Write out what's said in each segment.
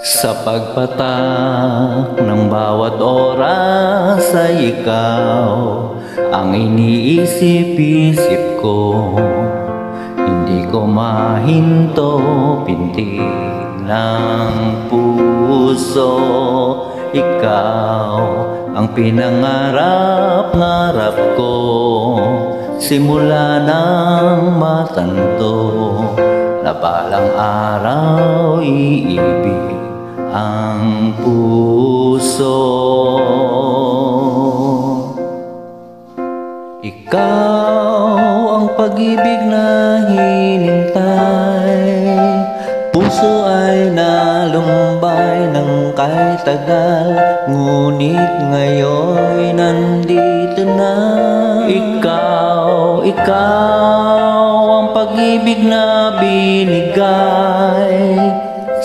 Sa pagpatak ng bawat oras ay ikaw ang iniisip-isip ko. Hindi ko mahinto, pintig ng puso. Ikaw ang pinangarap-ngarap ko, simula ng matanto na balang araw iibig ang puso. Ikaw ang pag-ibig na hinintay, puso ay nalumbay ng kahit tagal, ngunit ngayon'y nandito na. Ikaw ang pag-ibig na binigay,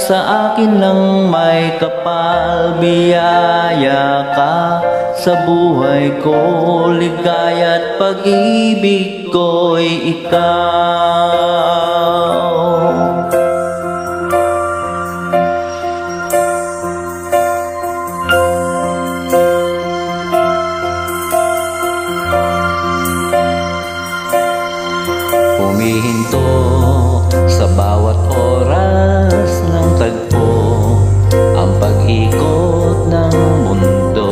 sa akin lang may kapal, biyaya ka sa buhay ko. Ligaya't pag-ibig ko'y ikaw. Humihinto sa bawat oras ng tagpo, ang pag-ikot ng mundo.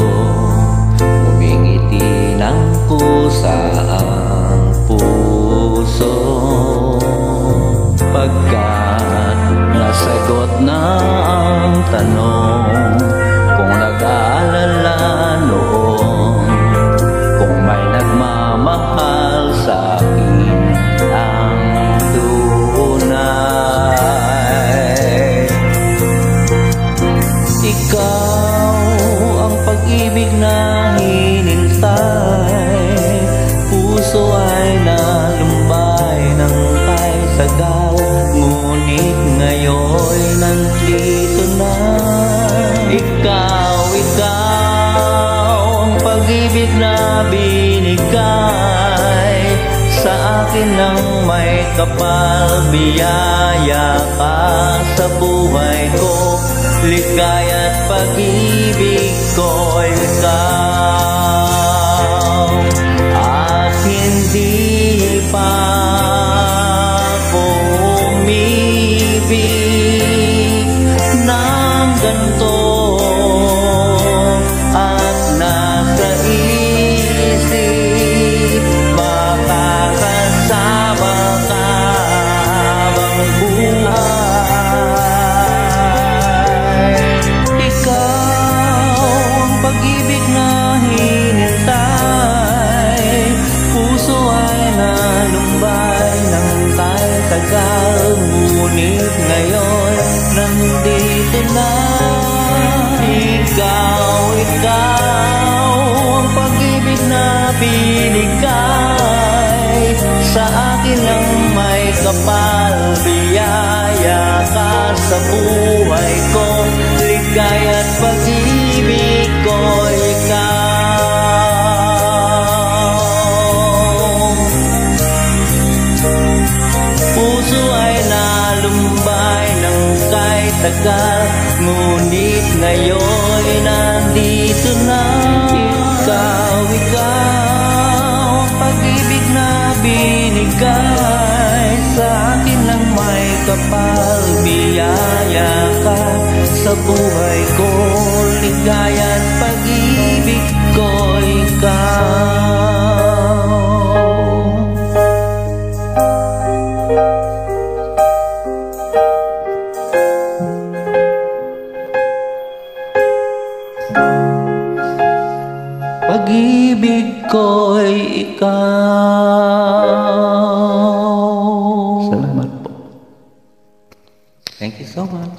Ngumingiti ng kusa ang puso, pagkat nasagot na ang tanong kung nag-aalala noon, kung may nagmamahal sa akin ang tunay. Ikaw ang pag-ibig na hinintay, puso ay nalumbay ng kahit tagal, ngunit ngayon'y nandito na. Ikaw ang pag-ibig na binigay, sa akin lang may kapal, biyaya ka sa buhay ko. Ligaya't pag-ibig ko'y ikaw. At hindi pa ako umibig ng ganito, at nasa isip makakasama ka habang buhay. Ikaw ang pag-ibig na hinintay, puso ay nalumbay ng kahit tagal, ngunit ngayon nandito na. Ikaw ang pag-ibig na binigay, sa akin lang may kapal, biyaya ka sa buhay ko. Ligaya't pag-ibig ko ikaw. Puso ay nalumbay ng kahit tagal, ngunit ngayon'y nandito na. Ikaw ang pag-ibig na binigay, sa akin lang may kapal, biyaya ka sa buhay ko. Ligaya't pag-ibig ko ikaw. Pag-ibig ko'y ikaw. Salamat po. Thank you so much.